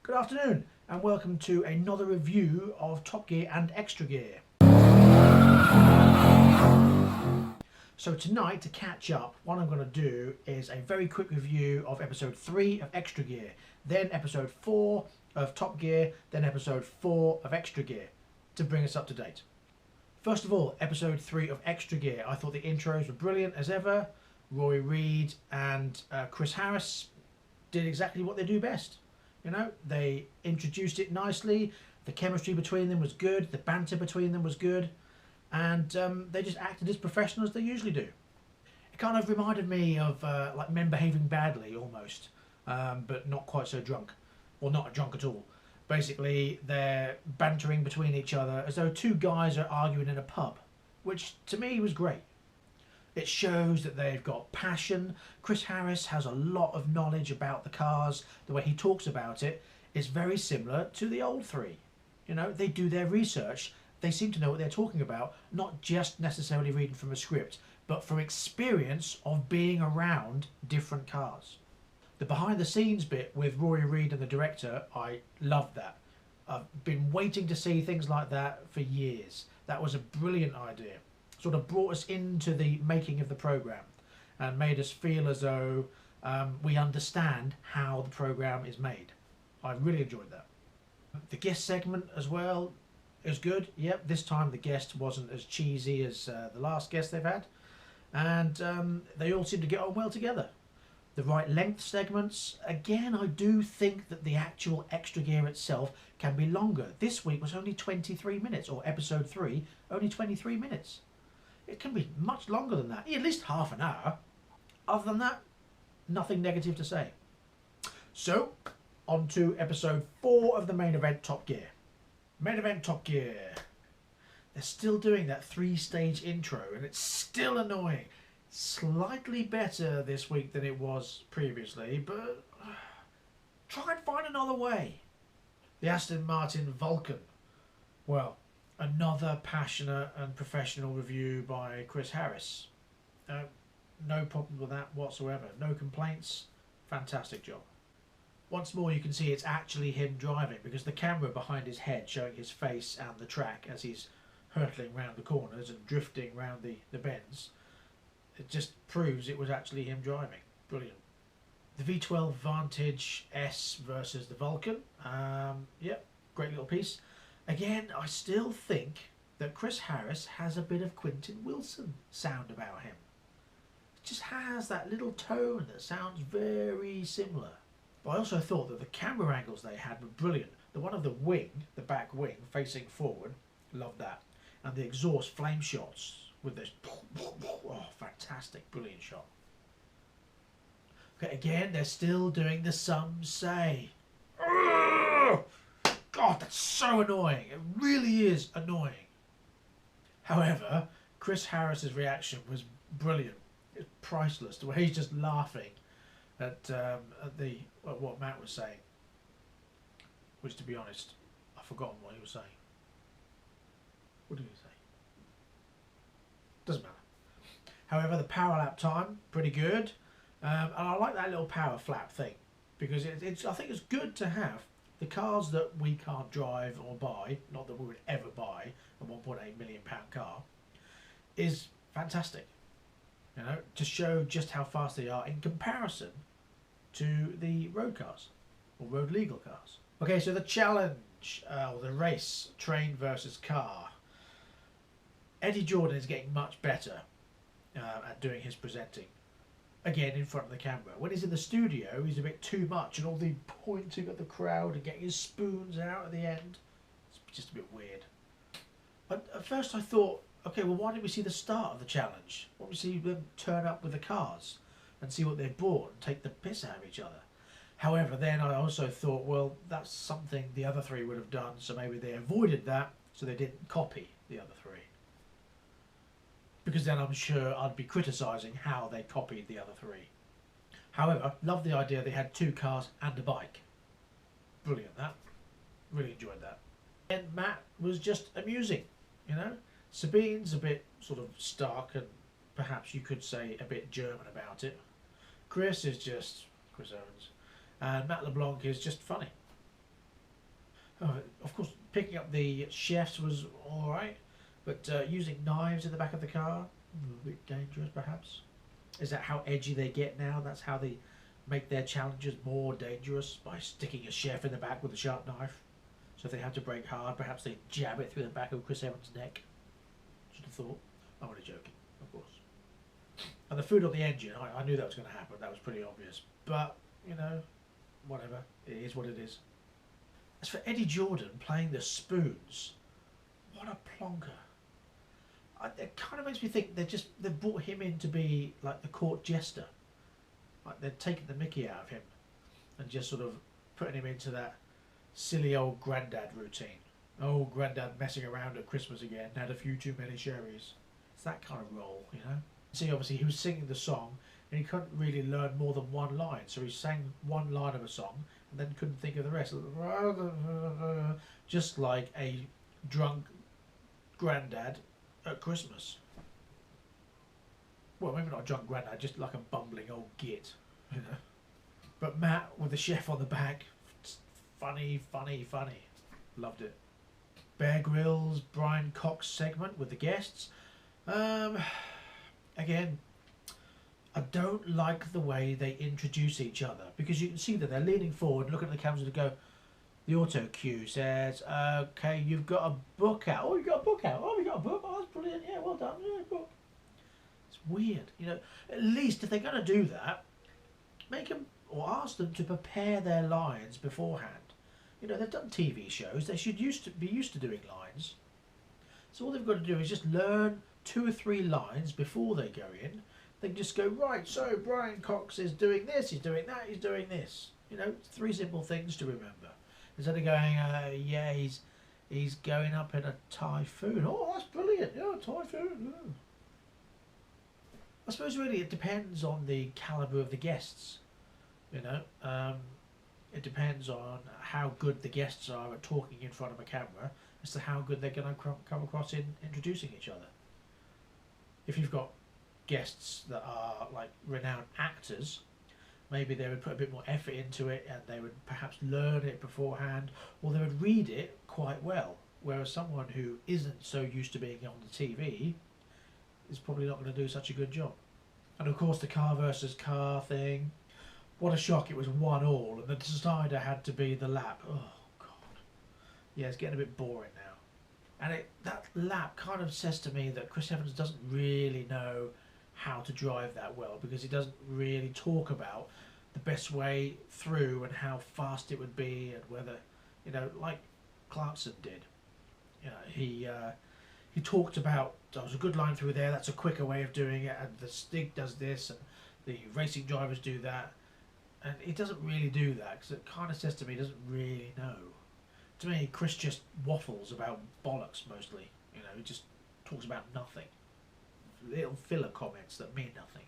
Good afternoon and welcome to another review of Top Gear and ExtraGear. So tonight, to catch up, what I'm going to do is a very quick review of episode 3 of ExtraGear, then episode 4 of Top Gear, then episode 4 of ExtraGear, to bring us up to date. First of all, episode 3 of ExtraGear. I thought the intros were brilliant as ever. Roy Reid and Chris Harris did exactly what they do best. You know, they introduced it nicely, the chemistry between them was good, the banter between them was good, and they just acted as professional as they usually do. It kind of reminded me of like men behaving badly almost, but not quite so drunk, or not drunk at all. Basically, they're bantering between each other as though two guys are arguing in a pub, which to me was great. It shows that they've got passion. Chris Harris has a lot of knowledge about the cars. The way he talks about it is very similar to the old three. You know, they do their research. They seem to know what they're talking about, not just necessarily reading from a script, but from experience of being around different cars. The behind the scenes bit with Roy Reid and the director, I loved that. I've been waiting to see things like that for years. That was a brilliant idea. Sort of brought us into the making of the programme and made us feel as though we understand how the programme is made. I really enjoyed that. The guest segment as well is good. Yep, this time the guest wasn't as cheesy as the last guest they've had, and they all seem to get on well together. The right length segments, again, I do think that the actual ExtraGear itself can be longer. This week was only 23 minutes, or episode 3, only 23 minutes. It can be much longer than that, at least half an hour. Other than that, nothing negative to say. So, on to episode 4 of the main event, Top Gear. Main event, Top Gear. They're still doing that 3-stage intro, and it's still annoying. Slightly better this week than it was previously, but try and find another way. The Aston Martin Vulcan. Well, another passionate and professional review by Chris Harris. No problem with that whatsoever. No complaints. Fantastic job. Once more you can see it's actually him driving because the camera behind his head showing his face and the track as he's hurtling round the corners and drifting round the bends. It just proves it was actually him driving. Brilliant. The V12 Vantage S versus the Vulcan. Yep, great little piece. Again, I still think that Chris Harris has a bit of Quentin Wilson sound about him. It just has that little tone that sounds very similar. But I also thought that the camera angles they had were brilliant. The one of the wing, the back wing, facing forward, loved that. And the exhaust flame shots with this, oh, fantastic, brilliant shot. Okay, again, they're still doing the some say. God, that's so annoying. It really is annoying. However, Chris Harris's reaction was brilliant. It's priceless. The way he's just laughing at what Matt was saying. Which, to be honest, I've forgotten what he was saying. What did he say? Doesn't matter. However, the power lap time, pretty good. And I like that little power flap thing. Because I think it's good to have the cars that we can't drive or buy, not that we would ever buy a £1.8 million car, is fantastic. You know, to show just how fast they are in comparison to the road cars or road legal cars. Okay, so the challenge, or the race, train versus car. Eddie Jordan is getting much better at doing his presenting. Again, in front of the camera. When he's in the studio, he's a bit too much, and all the pointing at the crowd and getting his spoons out at the end. It's just a bit weird. But at first I thought, okay, well, why didn't we see the start of the challenge? Why don't we see them turn up with the cars and see what they've bought and take the piss out of each other? However, then I also thought, well, that's something the other three would have done, so maybe they avoided that, so they didn't copy the other three. Because then I'm sure I'd be criticising how they copied the other three. However, love the idea they had 2 cars and a bike. Brilliant, that. Really enjoyed that. And Matt was just amusing, you know. Sabine's a bit sort of stark and perhaps you could say a bit German about it. Chris is just Chris Owens. And Matt LeBlanc is just funny. Of course, picking up the chefs was alright, but using knives in the back of the car, a little bit dangerous perhaps. Is that how edgy they get now? That's how they make their challenges more dangerous, by sticking a chef in the back with a sharp knife. So if they have to brake hard, perhaps they jab it through the back of Chris Evans' neck. Should have thought. I'm only joking, of course. And the food on the engine, I knew that was going to happen. That was pretty obvious. But, you know, whatever. It is what it is. As for Eddie Jordan playing the spoons, what a plonker. It kind of makes me think they've brought him in to be like the court jester. Like they're taking the mickey out of him and just sort of putting him into that silly old granddad routine. Oh, granddad messing around at Christmas again, had a few too many sherries. It's that kind of role, you know. See, obviously he was singing the song and he couldn't really learn more than one line, so he sang one line of a song and then couldn't think of the rest. Just like a drunk granddad at Christmas. Well, maybe not a drunk granddad, just like a bumbling old git, you know. But Matt with the chef on the back, funny, funny, funny. Loved it. Bear Grylls, Brian Cox segment with the guests. Again, I don't like the way they introduce each other, because you can see that they're leaning forward, looking at the cameras and go, the auto cue says, okay, you've got a book out. Oh, you got a book out. Oh, we got a book. Oh, that's brilliant. Yeah, well done. Yeah, book. It's weird. You know, at least if they're going to do that, make them or ask them to prepare their lines beforehand. You know, they've done TV shows. They should be used to doing lines. So all they've got to do is just learn 2 or 3 lines before they go in. They can just go, right, so Brian Cox is doing this, he's doing that, he's doing this. You know, 3 simple things to remember. Instead of going, yeah, he's going up in a typhoon. Oh, that's brilliant. Yeah, typhoon. Yeah. I suppose really it depends on the calibre of the guests. You know, it depends on how good the guests are at talking in front of a camera as to how good they're going to come across in introducing each other. If you've got guests that are like renowned actors, maybe they would put a bit more effort into it and they would perhaps learn it beforehand, or they would read it quite well. Whereas someone who isn't so used to being on the TV is probably not going to do such a good job. And of course the car versus car thing, what a shock, it was 1-1 and the decider had to be the lap. Oh God. Yeah, it's getting a bit boring now. And that lap kind of says to me that Chris Evans doesn't really know how to drive that well, because he doesn't really talk about the best way through and how fast it would be, and whether, you know, like Clarkson did. You know, he talked about, there was a good line through there, that's a quicker way of doing it, and the Stig does this, and the racing drivers do that. And he doesn't really do that, because it kind of says to me he doesn't really know. To me, Chris just waffles about bollocks mostly. You know, he just talks about nothing. Little filler comments that mean nothing.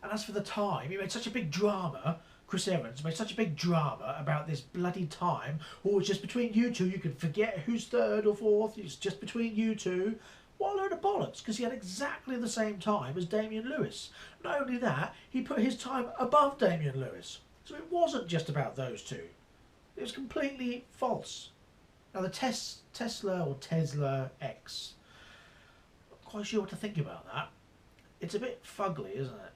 And as for the time, he made such a big drama, Chris Evans made such a big drama about this bloody time. Oh, it's just between you two, you can forget who's third or fourth, it's just between you two. What a load of bollocks, because he had exactly the same time as Damien Lewis. Not only that, he put his time above Damien Lewis. So it wasn't just about those two. It was completely false. Now the Tesla X, not quite sure what to think about that. It's a bit fugly, isn't it?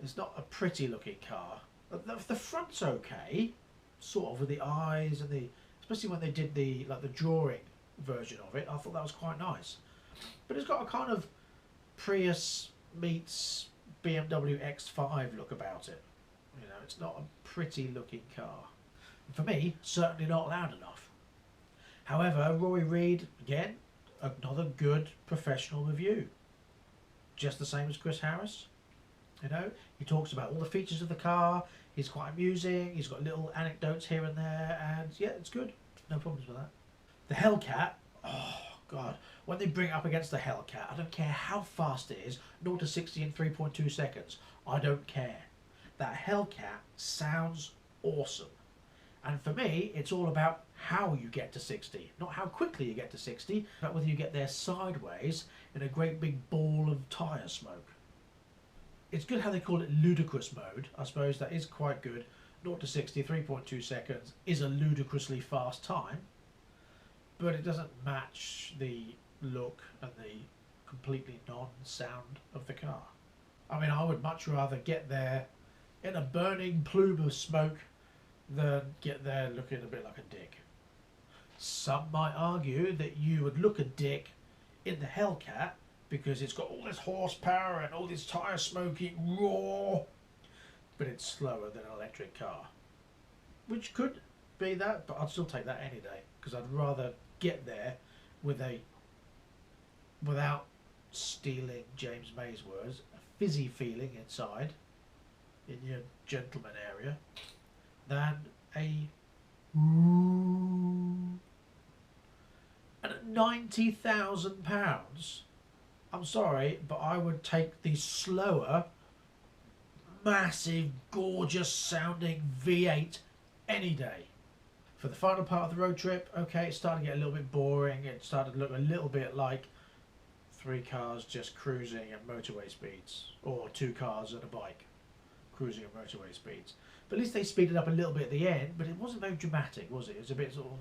It's not a pretty looking car. The front's okay, sort of, with the eyes and the, especially when they did the drawing version of it. I thought that was quite nice. But it's got a kind of Prius meets BMW X5 look about it. You know, it's not a pretty looking car. And for me, certainly not loud enough. However, Rory Reid, again, another good professional review. Just the same as Chris Harris. You know, he talks about all the features of the car. He's quite amusing. He's got little anecdotes here and there, and yeah, it's good. No problems with that. The Hellcat, oh God, when they bring it up against the Hellcat, I don't care how fast it is, 0 to 60 in 3.2 seconds. I don't care. That Hellcat sounds awesome. And for me, it's all about how you get to 60, not how quickly you get to 60, but whether you get there sideways in a great big ball of tyre smoke. It's good how they call it ludicrous mode. I suppose that is quite good. 0 to 60, 3.2 seconds is a ludicrously fast time, but it doesn't match the look and the completely non-sound of the car. I mean, I would much rather get there in a burning plume of smoke than get there looking a bit like a dick. Some might argue that you would look a dick in the Hellcat because it's got all this horsepower and all this tyre smoking raw, but it's slower than an electric car. Which could be that, but I'd still take that any day, because I'd rather get there with without stealing James May's words, a fizzy feeling inside, in your gentleman area, than a and at £90,000, I'm sorry, but I would take the slower, massive, gorgeous sounding V8 any day. For the final part of the road trip, okay, it started to get a little bit boring. It started to look a little bit like 3 cars just cruising at motorway speeds, or 2 cars and a bike cruising at motorway speeds. But at least they speeded up a little bit at the end, but it wasn't very dramatic, was it? It was a bit sort of...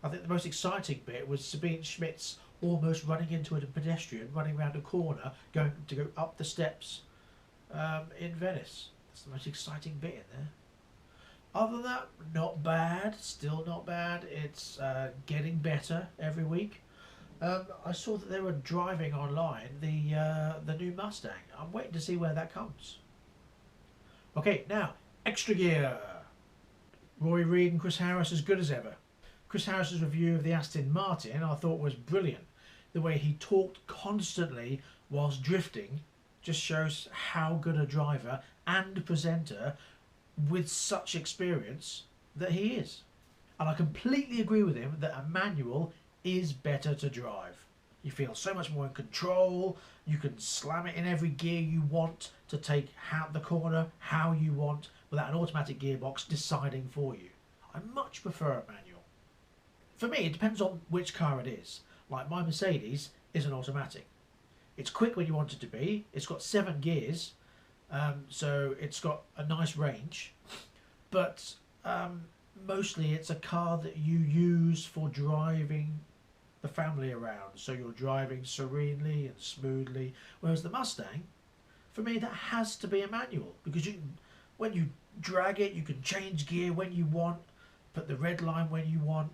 I think the most exciting bit was Sabine Schmitz almost running into a pedestrian, running around a corner, going to go up the steps in Venice. That's the most exciting bit in there. Other than that, not bad. Still not bad. It's getting better every week. I saw that they were driving online the new Mustang. I'm waiting to see where that comes. Okay, now, ExtraGear. Roy Reid and Chris Harris as good as ever. Chris Harris's review of the Aston Martin I thought was brilliant. The way he talked constantly whilst drifting just shows how good a driver and presenter with such experience that he is. And I completely agree with him that a manual is better to drive. You feel so much more in control. You can slam it in every gear you want to take out the corner how you want without an automatic gearbox deciding for you. I much prefer a manual. For me, it depends on which car it is. Like my Mercedes is an automatic. It's quick when you want it to be. It's got 7 gears, so it's got a nice range. But mostly it's a car that you use for driving the family around. So you're driving serenely and smoothly. Whereas the Mustang, for me, that has to be a manual. Because when you drag it, you can change gear when you want, put the red line when you want.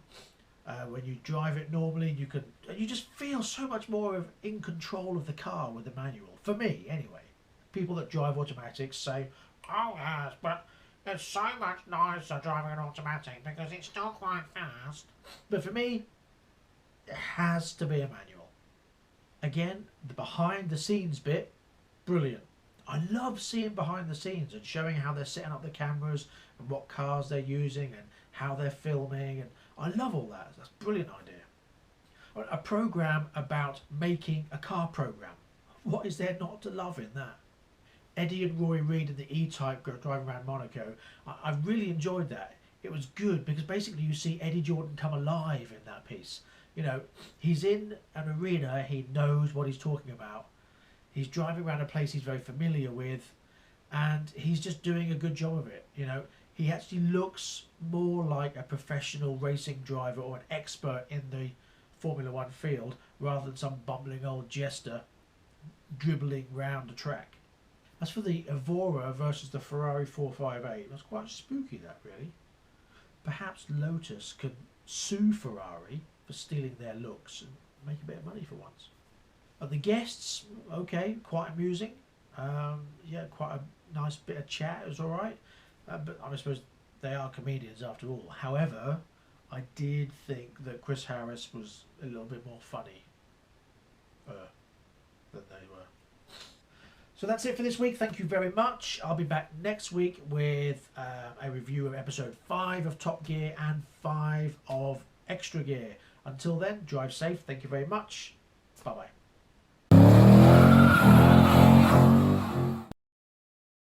When you drive it normally, you just feel so much more in control of the car with the manual. For me, anyway. People that drive automatics say, "Oh yes, but it's so much nicer driving an automatic because it's still quite fast." But for me, it has to be a manual. Again, the behind the scenes bit, brilliant. I love seeing behind the scenes and showing how they're setting up the cameras and what cars they're using and how they're filming, and I love all that. That's a brilliant idea. A program about making a car program. What is there not to love in that? Eddie and Roy Reid in the E-Type driving around Monaco. I really enjoyed that. It was good because basically you see Eddie Jordan come alive in that piece. You know, he's in an arena, he knows what he's talking about. He's driving around a place he's very familiar with, and he's just doing a good job of it. You know, he actually looks more like a professional racing driver or an expert in the Formula One field rather than some bumbling old jester dribbling round the track. As for the Evora versus the Ferrari 458, it was quite spooky, that really. Perhaps Lotus could sue Ferrari for stealing their looks and make a bit of money for once. And the guests, okay, quite amusing. Yeah, quite a nice bit of chat. It was all right. But I suppose they are comedians after all. However, I did think that Chris Harris was a little bit more funny than they were. So that's it for this week. Thank you very much. I'll be back next week with a review of episode 5 of Top Gear and 5 of ExtraGear. Until then, drive safe. Thank you very much. Bye-bye.